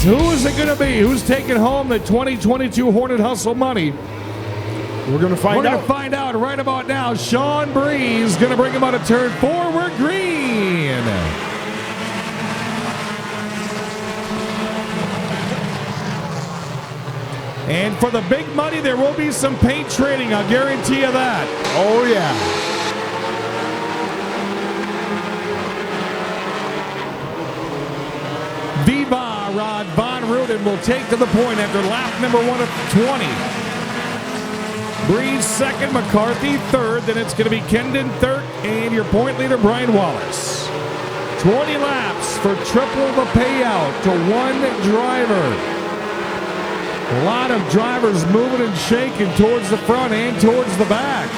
Who is it going to be? Who's taking home the 2022 Hornet Hustle money? We're going to find out. We're going to find out right about now. Sean Breeze going to bring him out of turn 4. We're green. And for the big money, there will be some paint trading. I'll guarantee you that. Oh, yeah. Viva Rod Von Ruden will take to the point after lap number 1 of 20. Breeze second, McCarthy third, then it's going to be Kendon third, and your point leader, Brian Wallace. 20 laps for triple the payout to one driver. A lot of drivers moving and shaking towards the front and towards the back.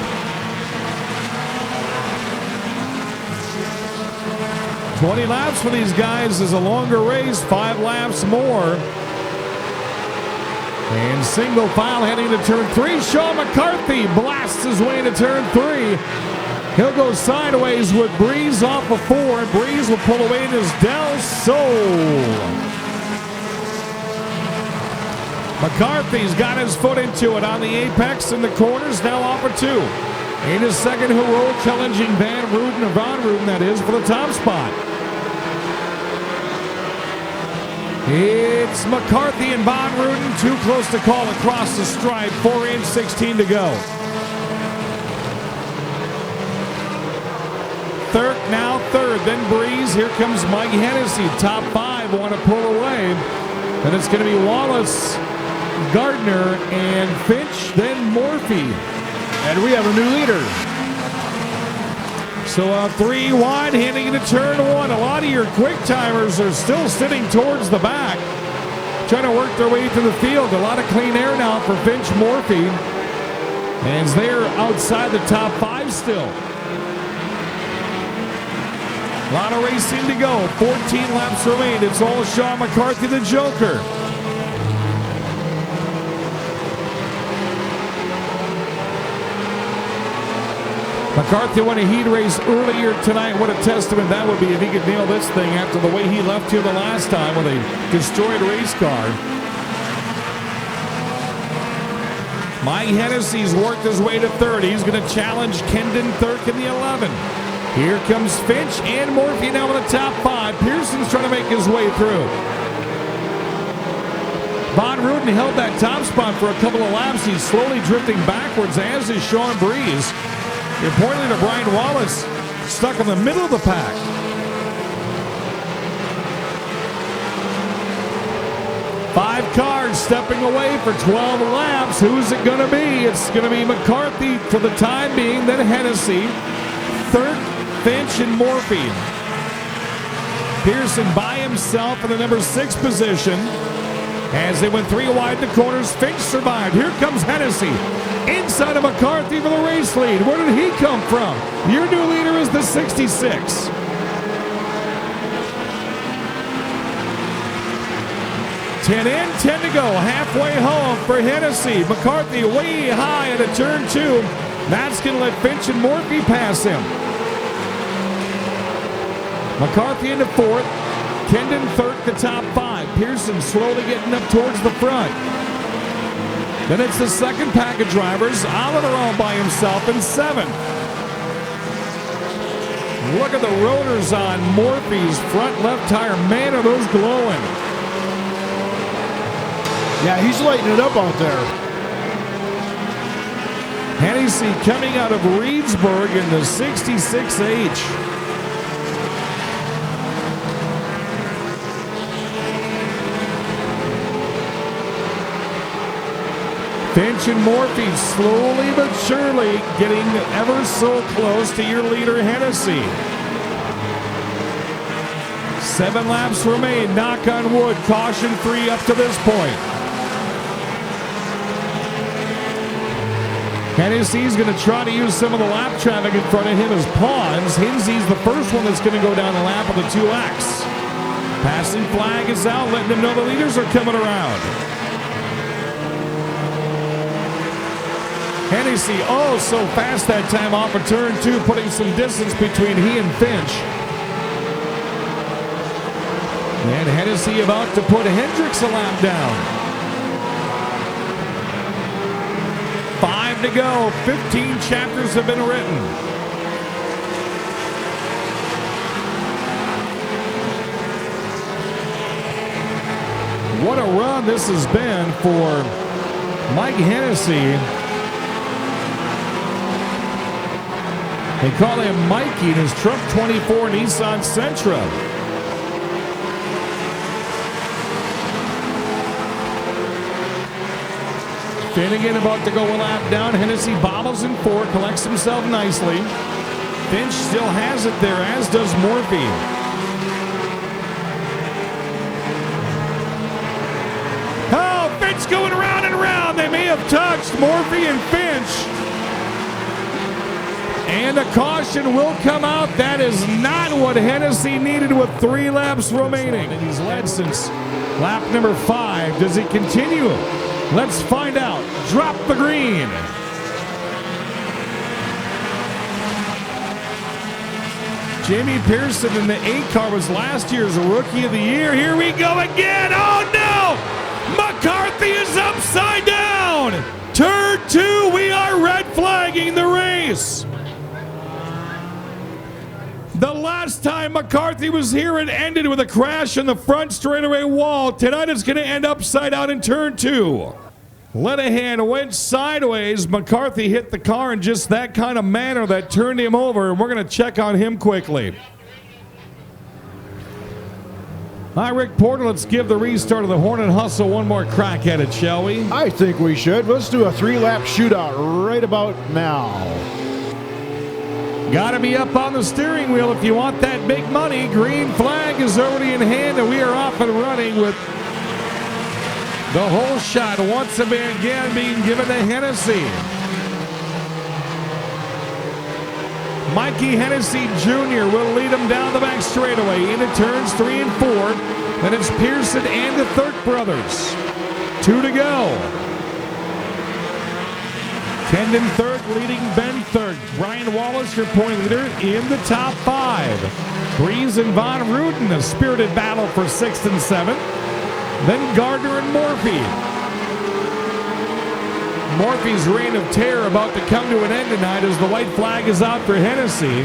"20 laps for these guys is a longer race, 5 laps more. And single file heading to turn 3. Sean McCarthy blasts his way into turn 3. He'll go sideways with Breeze off of 4, and Breeze will pull away in his Del Sol. McCarthy's got his foot into it on the apex in the corners, now off of 2. In his second row, challenging Von Ruden, that is, for the top spot. It's McCarthy and Von Ruden, too close to call across the stripe, 4 and 16 to go. Now third, then Breeze. Here comes Mike Hennessy, top 5, want to pull away. Then it's going to be Wallace, Gardner, and Finch, then Morphy. And we have a new leader. So 3 wide heading into turn 1. A lot of your quick timers are still sitting towards the back, trying to work their way through the field. A lot of clean air now for Finch, Morphy, as they're outside the top 5 still. A lot of racing to go. 14 laps remain. It's all Sean McCarthy, the Joker. McCarthy won a heat race earlier tonight. What a testament that would be if he could nail this thing after the way he left here the last time with a destroyed race car. Mike Hennessy's worked his way to third. He's going to challenge Kendon Thirk in the 11. Here comes Finch and Morphy now in the top 5. Pearson's trying to make his way through. Von Ruden held that top spot for a couple of laps. He's slowly drifting backwards, as is Sean Breeze. You're pointing to Brian Wallace, stuck in the middle of the pack. Five cars stepping away for 12 laps. Who's it going to be? It's going to be McCarthy for the time being, then Hennessy, Third, Finch, and Morphy. Pearson by himself in the number 6 position. As they went 3 wide in the corners, Finch survived. Here comes Hennessy inside of McCarthy for the race lead. Where did he come from? Your new leader is the 66. Ten in, 10 to go. Halfway home for Hennessy. McCarthy way high into turn 2. That's going to let Finch and Morphy pass him. McCarthy into 4th. Kendon Thirk, the top 5. Pearson slowly getting up towards the front. Then it's the second pack of drivers. Oliver all by himself in 7th. Look at the rotors on Morphy's front left tire. Man, are those glowing. Yeah, he's lighting it up out there. Hennessy coming out of Reedsburg in the 66H. Finch and Morphy slowly but surely getting ever so close to your leader, Hennessy. 7 laps remain. Knock on wood. Caution free up to this point. Hennessy's going to try to use some of the lap traffic in front of him as pawns. Hinsey's the first one that's going to go down the lap of the 2X. Passing flag is out, letting them know the leaders are coming around. Hennessy, oh, so fast that time off of turn 2, putting some distance between he and Finch. And Hennessy about to put Hendricks a lap down. 5 to go. 15 chapters have been written. What a run this has been for Mike Hennessy. They call him Mikey in his Truck 24 Nissan Sentra. Finnegan about to go a lap down. Hennessy bobbles in 4, collects himself nicely. Finch still has it there, as does Morphy. Oh, Finch going around and around. They may have touched Morphy and Finch. And a caution will come out. That is not what Hennessy needed with 3 laps remaining. And he's led since lap number 5. Does he continue? Let's find out. Drop the green. Jamie Pearson in the 8 car was last year's Rookie of the Year. Here we go again. Oh, no! McCarthy is upside down. Turn 2, we are red flagging the race. The last time McCarthy was here, it ended with a crash in the front straightaway wall. Tonight it's going to end upside down in turn 2. Lenahan went sideways. McCarthy hit the car in just that kind of manner that turned him over, and we're going to check on him quickly. Hi, Rick Porter. Let's give the restart of the Hornet Hustle one more crack at it, shall we? I think we should. Let's do a 3-lap shootout right about now. Got to be up on the steering wheel if you want that big money. Green flag is already in hand, and we are off and running with the whole shot once again being given to Hennessy. Mikey Hennessy Jr. will lead him down the back straightaway into turns 3 and 4. Then it's Pearson and the Thirk brothers. 2 to go. Kendon Thirk leading Ben Thirk. Brian Wallace, your point leader, in the top 5. Breeze and Von Ruden, a spirited battle for 6th and 7th. Then Gardner and Morphy. Morphy's reign of terror about to come to an end tonight as the white flag is out for Hennessy.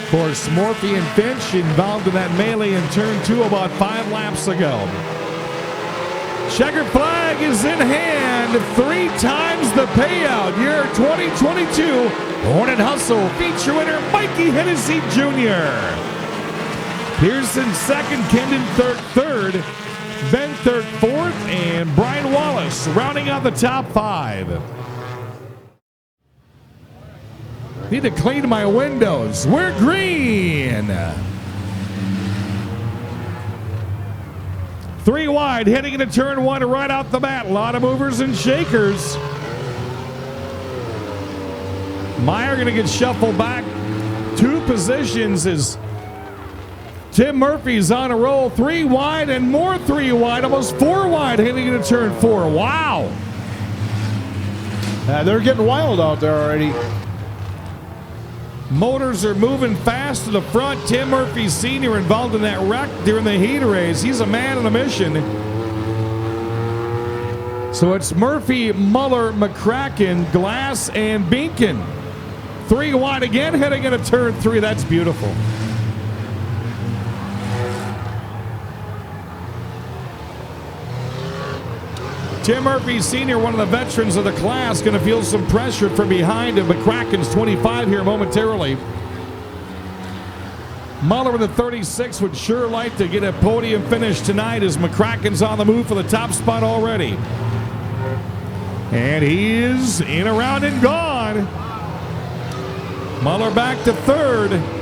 Of course, Morphy and Finch involved in that melee in turn 2 about 5 laps ago. Checkered flag is in hand. 3 times the payout. Year 2022 Hornet Hustle feature winner Mikey Hennessy Jr. Pearson 2nd, Kendon Thirk 3rd, Ben Thirk 4th, and Brian Wallace rounding out the top 5. Need to clean my windows. We're green. 3 wide, heading into turn 1 right out the bat. A lot of movers and shakers. Meyer going to get shuffled back 2 positions as Tim Murphy's on a roll. 3 wide and more 3 wide, almost 4 wide heading into turn 4. Wow. They're getting wild out there already. Motors are moving fast to the front. Tim Murphy Sr. involved in that wreck during the heat race. He's a man on a mission. So it's Murphy, Muller, McCracken, Glass, and Binkin. 3 wide again heading into turn 3. That's beautiful. Tim Murphy Sr., one of the veterans of the class, going to feel some pressure from behind him. McCracken's 25 here momentarily. Muller with a 36 would sure like to get a podium finish tonight as McCracken's on the move for the top spot already. And he is in, around, and gone. Muller back to 3rd.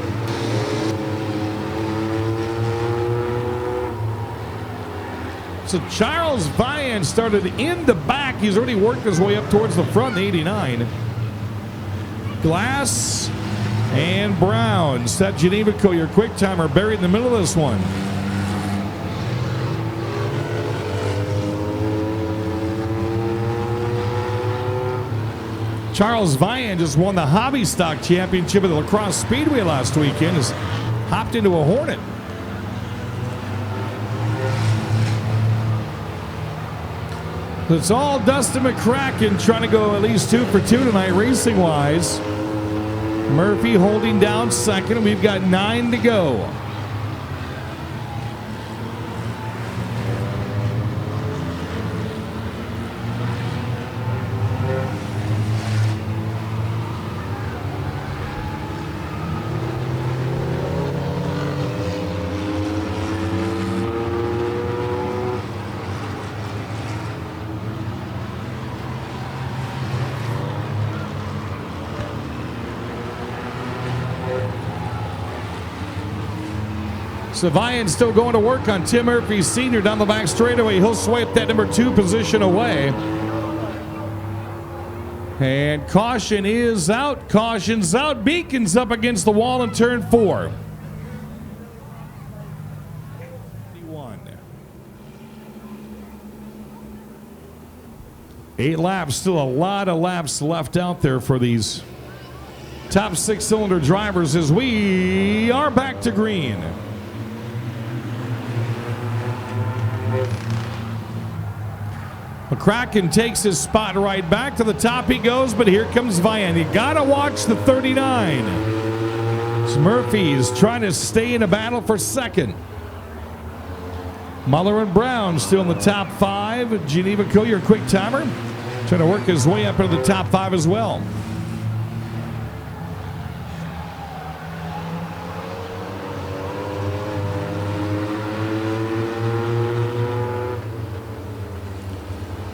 So Charles Vian started in the back. He's already worked his way up towards the front, the 89. Glass and Brown. Seth Genevico, your quick timer, buried in the middle of this one. Charles Vian just won the Hobby Stock Championship at the Lacrosse Speedway last weekend. As hopped into a Hornet. It's all Dustin McCracken trying to go at least 2 for 2 tonight racing-wise. Murphy holding down second. We've got 9 to go. Savayan still going to work on Tim Murphy Sr. down the back straightaway. He'll swipe that number 2 position away. And caution is out. Caution's out. Beacon's up against the wall in turn 4. 8 laps. Still a lot of laps left out there for these top 6-cylinder drivers as we are back to green. McCracken takes his spot right back to the top he goes, but here comes Vian. You gotta watch the 39. So Murphy is trying to stay in a battle for second. Muller and Brown still in the top 5. Geneva Collier, quick timer, trying to work his way up into the top 5 as well.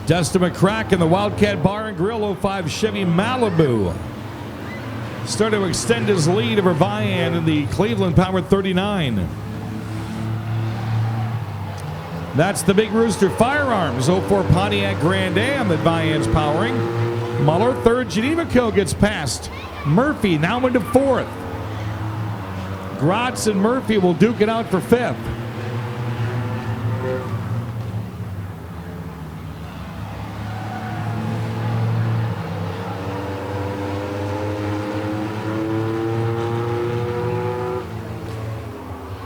Dustin McCracken, the Wildcat Bar and Grill 05 Chevy Malibu, started to extend his lead over Vian in the Cleveland powered 39. That's the Big Rooster Firearms 04 Pontiac Grand Am that Vian's powering. Muller third. Geneva Co. gets past Murphy, now into 4th. Gratz and Murphy will duke it out for 5th.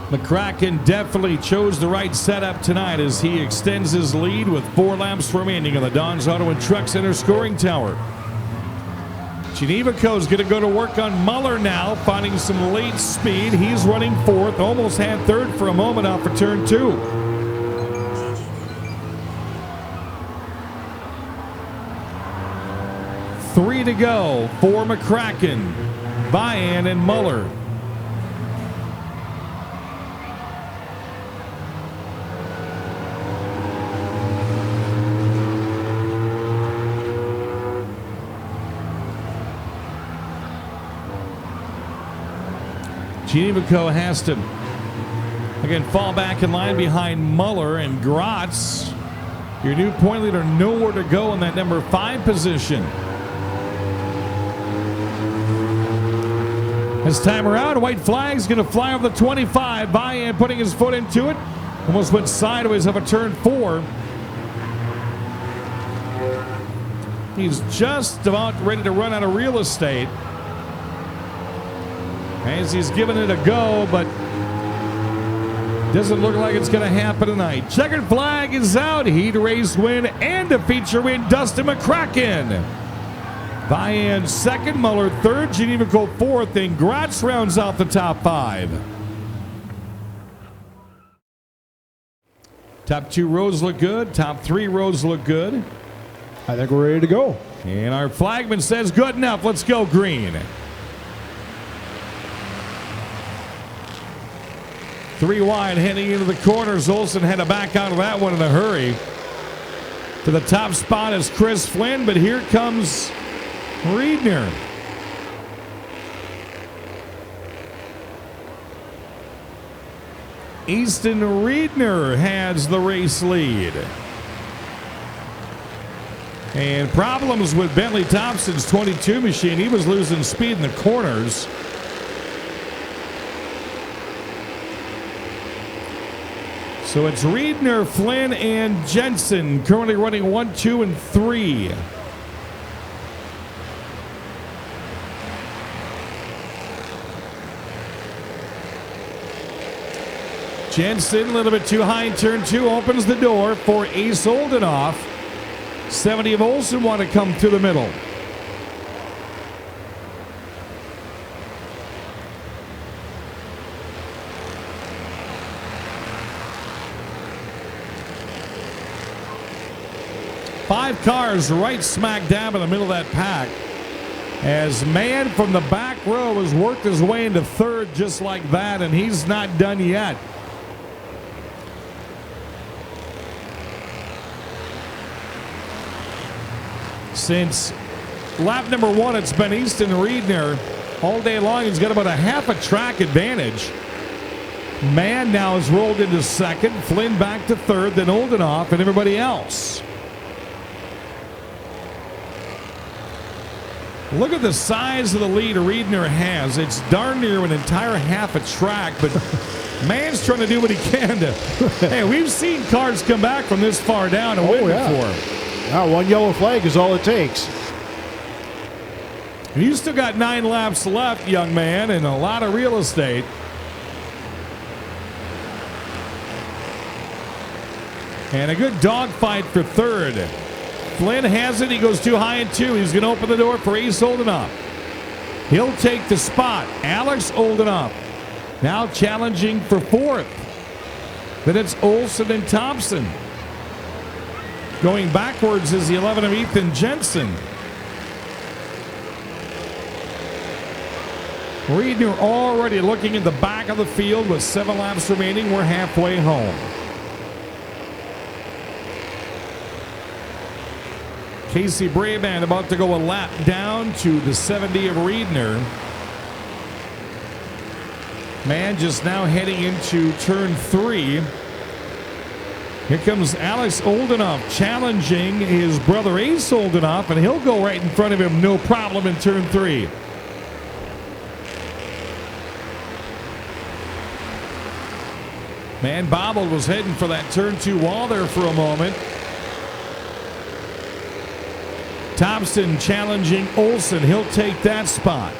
McCracken definitely chose the right setup tonight as he extends his lead with 4 laps remaining in the Don's Auto and Truck Center scoring tower. Geneva Co.'s going to go to work on Muller now, finding some late speed. He's running 4th, almost had 3rd for a moment off for turn 2. Three to go for McCracken, Vian, and Muller. Geneva Co. has to, again, fall back in line behind Muller and Gratz. Your new point leader nowhere to go in that number 5 position. As timer out, white flag's going to fly over the 25. Vian putting his foot into it. Almost went sideways of a turn 4. He's just about ready to run out of real estate as he's giving it a go, but doesn't look like it's going to happen tonight. Checkered flag is out. Heat race win and a feature win, Dustin McCracken. Vian 2nd, Muller 3rd, Geneva Co. 4th, and Gratz rounds out the top 5. Top 2 rows look good. Top 3 rows look good. I think we're ready to go. And our flagman says good enough. Let's go green. 3 wide heading into the corners. Olsen had to back out of that one in a hurry. To the top spot is Chris Flynn, but here comes Riedner. Easton Riedner has the race lead. And problems with Bentley Thompson's 22 machine. He was losing speed in the corners. So it's Riedner, Flynn, and Jensen currently running 1, 2, and 3. Jensen, a little bit too high in turn 2, opens the door for Ace Oldenoff. 70 of Olsen want to come through the middle. Five cars right smack dab in the middle of that pack. As Mann from the back row has worked his way into third just like that, and he's not done yet. Since lap number 1, it's been Easton Riedner all day long. He's got about a half a track advantage. Mann now has rolled into second, Flynn back to third, then Oldenoff and everybody else. Look at the size of the lead Riedner has. It's darn near an entire half a track, but Mann's trying to do what he can to. Hey, we've seen cars come back from this far down and win before. Now, one yellow flag is all it takes. And you still got 9 laps left, young man, and a lot of real estate. And a good dogfight for third. Flynn has it. He goes too high in 2. He's going to open the door for Ace Oldenoff. He'll take the spot. Alex Oldenoff now challenging for 4th. Then it's Olsen and Thompson. Going backwards is the 11 of Ethan Jensen. Riedner already looking at the back of the field with 7 laps remaining. We're halfway home. Casey Brabant about to go a lap down to the 70 of Riedner. Mann just now heading into turn 3. Here comes Alex Oldenoff challenging his brother Ace Oldenoff, and he'll go right in front of him, no problem, in turn 3. Mann bobbled, was heading for that turn 2 wall there for a moment. Thompson challenging Olsen. He'll take that spot.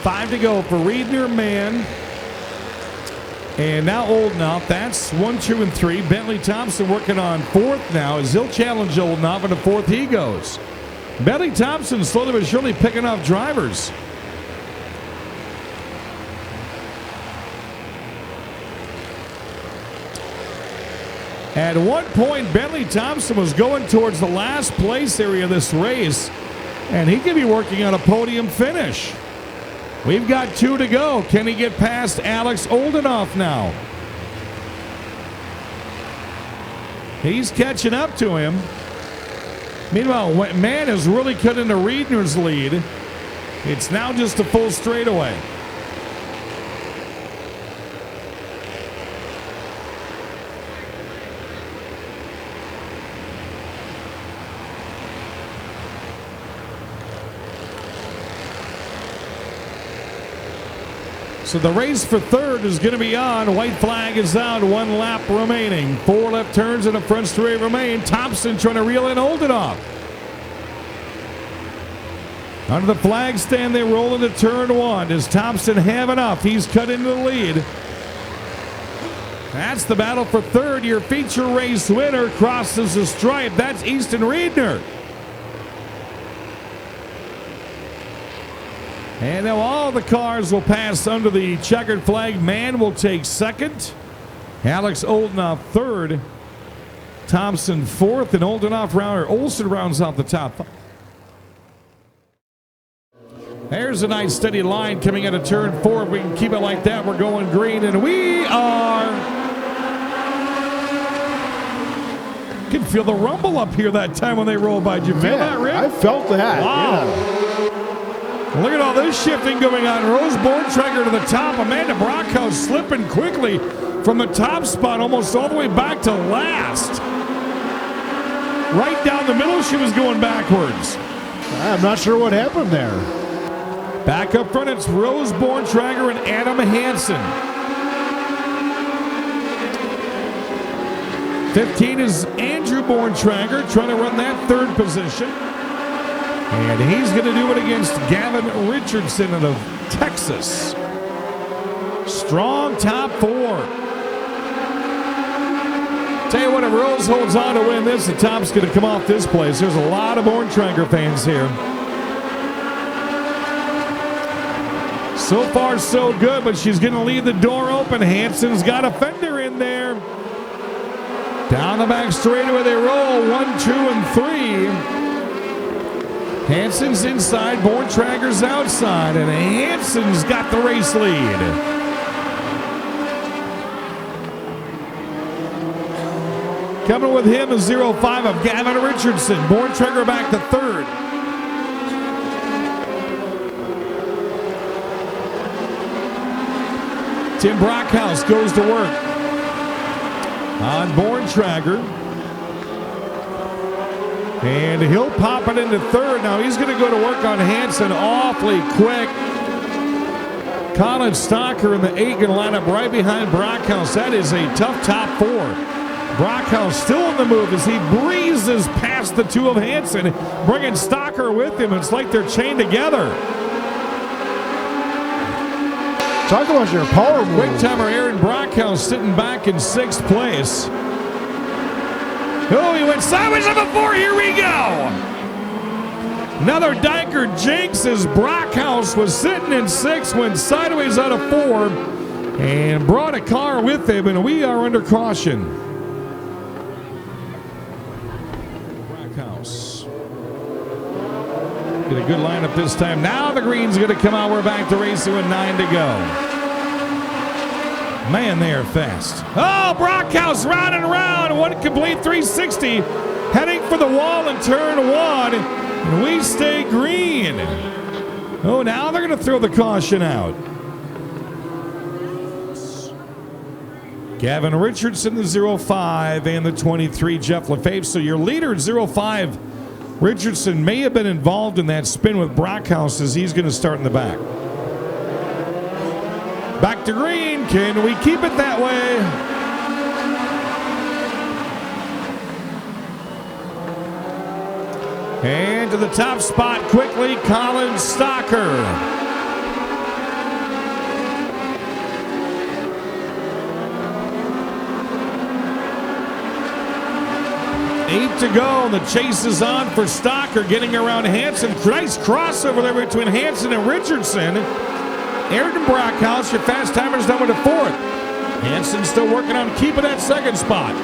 Five to go for Riedner, Mann, and now Oldenoff. That's 1, 2, and 3. Bentley Thompson working on 4th now as he'll challenge Oldenoff, and to 4th he goes. Bentley Thompson slowly but surely picking off drivers. At one point, Bentley Thompson was going towards the last place area of this race, and he could be working on a podium finish. We've got 2 to go. Can he get past Alex Oldenoff now? He's catching up to him. Meanwhile, Mann has really cut into Riedner's lead. It's now just a full straightaway. So the race for third is going to be on. White flag is out. 1 lap remaining. 4 left turns and a front straight remain. Thompson trying to reel in Oldenoff. Under the flag stand, they roll into turn 1. Does Thompson have enough? He's cut into the lead. That's the battle for third. Your feature race winner crosses the stripe. That's Easton Riedner. And now all the cars will pass under the checkered flag. Mann will take second. Alex Oldenoff third. Thompson fourth. And Olsen rounds out the top. There's a nice steady line coming out of turn 4. If we can keep it like that, we're going green. And we are. You can feel the rumble up here that time when they roll by. Did you feel that, Rick? I felt that. Wow. Yeah. Look at all this shifting going on. Rose Borntrager to the top. Amanda Brockhouse slipping quickly from the top spot almost all the way back to last. Right down the middle, she was going backwards. I'm not sure what happened there. Back up front, it's Rose Borntrager and Adam Hansen. 15 is Andrew Borntrager trying to run that third position. And he's going to do it against Gavin Richardson of Texas. Strong top four. Tell you what, if Rose holds on to win this, the top's going to come off this place. There's a lot of Borntrager fans here. So far, so good, but she's going to leave the door open. Hansen's got a fender in there. Down the back straightaway they roll. 1, 2, and 3. Hansen's inside, Borntrager's outside, and Hansen's got the race lead. Coming with him is 05 of Gavin Richardson. Borntrager back to third. Tim Brockhouse goes to work on Borntrager. And he'll pop it into third. Now he's going to go to work on Hansen awfully quick. Colin Stocker in the 8 going to line up right behind Brockhouse. That is a tough top four. Brockhouse still in the move as he breezes past the two of Hansen, bringing Stocker with him. It's like they're chained together. Talk about your power move. Quick timer Aaron Brockhouse sitting back in 6th place. Oh, he went sideways on the 4. Here we go. Another Dyker jinx as Brockhouse was sitting in 6th, went sideways out of 4, and brought a car with him, and we are under caution. Brockhouse. Get a good lineup this time. Now the green's going to come out. We're back to racing with 9 to go. Man, they are fast. Oh, Brockhouse round and round. One complete 360. Heading for the wall in turn 1. And we stay green. Oh, now they're going to throw the caution out. Gavin Richardson, the 05, and the 23, Jeff Lefebvre. So your leader, 05, Richardson, may have been involved in that spin with Brockhouse as he's going to start in the back. Back to green. Can we keep it that way? And to the top spot quickly, Colin Stocker. Eight to go, and the chase is on for Stocker, getting around Hansen. Nice crossover there between Hansen and Richardson. Aaron Brockhouse, your fast timer's down with a 4th. Hansen still working on keeping that 2nd spot.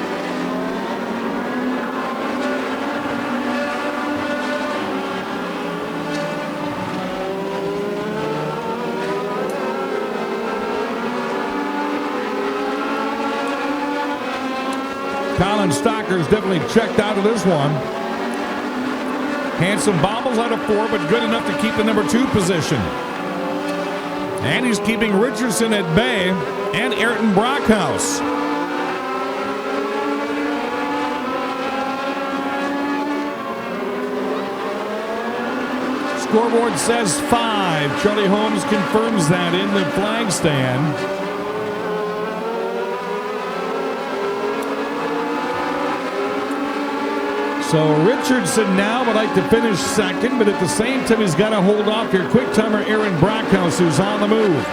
Colin Stocker's definitely checked out of this one. Hansen bobbles out of 4, but good enough to keep the number 2 position. And he's keeping Richardson at bay and Ayrton Brockhouse. Scoreboard says 5. Charlie Holmes confirms that in the flag stand. So Richardson now would like to finish 2nd, but at the same time he's got to hold off your quick timer Aaron Brockhouse, who's on the move.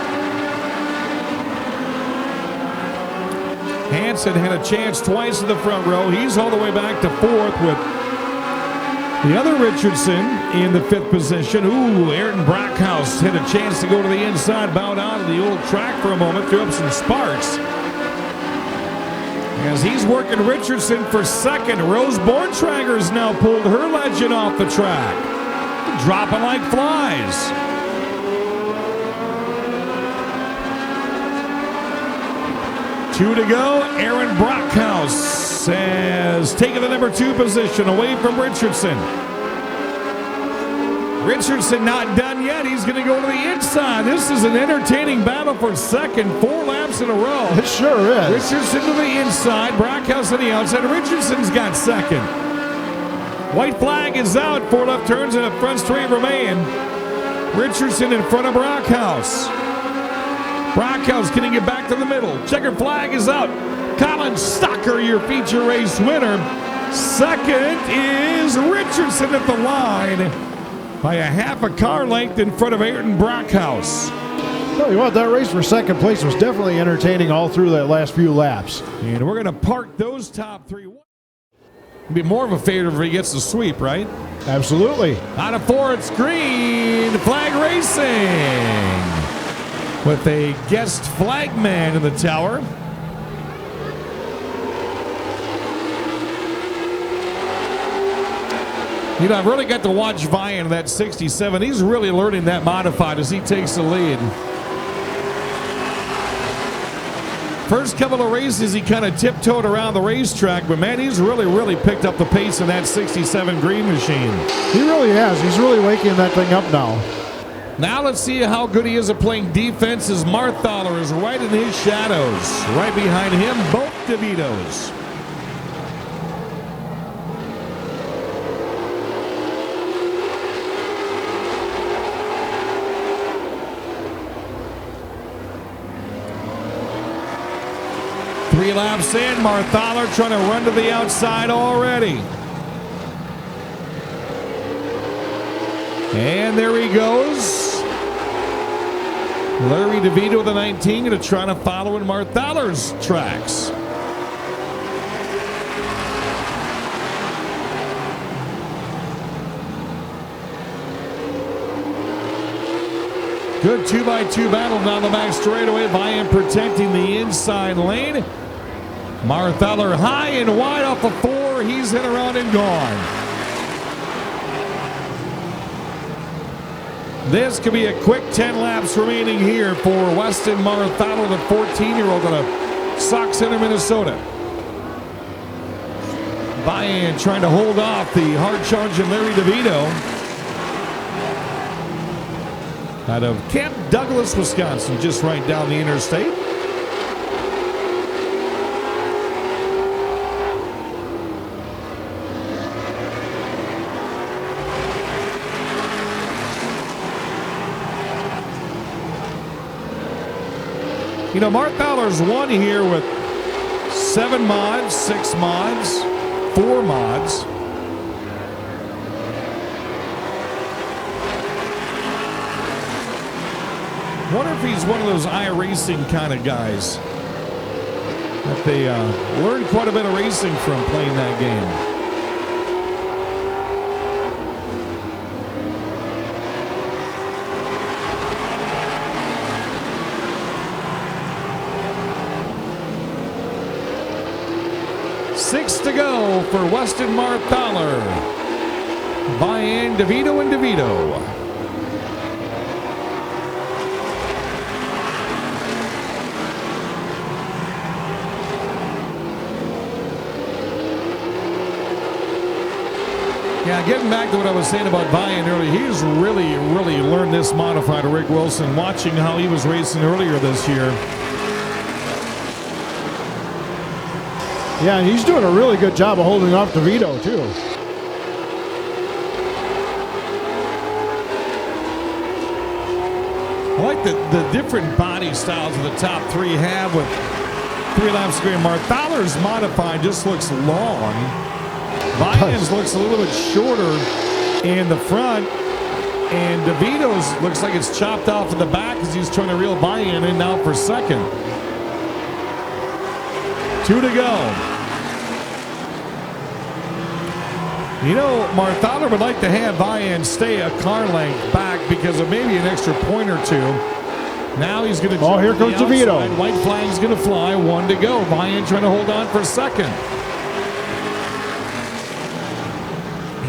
Hansen had a chance twice in the front row. He's all the way back to 4th with the other Richardson in the 5th position. Ooh, Aaron Brockhouse had a chance to go to the inside, bowed out of the old track for a moment, threw up some sparks. As he's working Richardson for 2nd, Rose Borntrager's now pulled her legend off the track. Dropping like flies. Two to go. Aaron Brockhouse has taken the number 2 position away from Richardson. Richardson not done yet. He's going to go to the inside. This is an entertaining battle for 2nd. 4 laps in a row. It sure is. Richardson to the inside. Brockhouse on the outside. Richardson's got 2nd. White flag is out. 4 left turns and a front straight remain. Richardson in front of Brockhouse. Brockhouse getting it back to the middle. Checkered flag is out. Colin Stocker, your feature race winner. Second is Richardson at the line by a half a car length in front of Ayrton Brockhouse. Tell you what, that race for second place was definitely entertaining all through that last few laps. And we're going to park those top three. It'd be more of a favorite if he gets the sweep, right? Absolutely. Out of 4, it's green flag racing with a guest flagman in the tower. You know, I've really got to watch Vian in that 67. He's really learning that modified as he takes the lead. First couple of races, he kind of tiptoed around the racetrack, but man, he's really picked up the pace in that 67 green machine. He really has. He's really waking that thing up now. Now let's see how good he is at playing defense as Marthaler is right in his shadows. Right behind him, both DeVitos. Three laps in, Marthaler trying to run to the outside already. And there he goes. Larry DeVito, the 19, going to try to follow in Marthaler's tracks. Good 2x2 battle down the back straightaway. Vian protecting the inside lane. Marthaler high and wide off of 4. He's hit around and gone. This could be a quick 10 laps remaining here for Weston Marthaler, the 14-year-old out of Sauk Center, Minnesota. Vian trying to hold off the hard-charging Larry DeVito out of Camp Douglas, Wisconsin, just right down the interstate. You know, Marthaler's won here with 7 mods, 6 mods, 4 mods. Wonder if he's one of those iRacing kind of guys that they learned quite a bit of racing from playing that game. Six to go for Weston Marthaler. Vian, DeVito, and DeVito. Yeah, getting back to what I was saying about Vian earlier, he's really learned this modified to Rick Wilson, watching how he was racing earlier this year. Yeah, and he's doing a really good job of holding off DeVito, too. I like the different body styles of the top 3 have with 3 laps to go. Marthaler's modified just looks long. Vian's looks a little bit shorter in the front. And DeVito's looks like it's chopped off in the back as he's trying to reel Vian in now for second. 2 to go. You know, Marthaler would like to have Vian stay a car length back because of maybe an extra point or 2. Now he's going to. Oh, here comes DeVito. White flag's going to fly. 1 to go. Vian trying to hold on for second.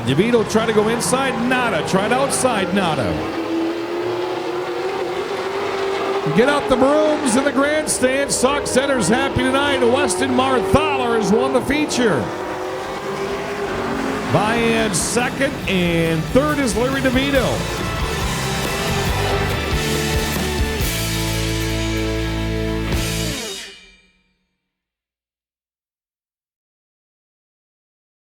DeVito tried to go inside, nada. Tried outside, nada. Get out the brooms in the grandstand. Sauk Center's happy tonight. Weston Marthaler has won the feature. Vian second, and third is Larry DeVito.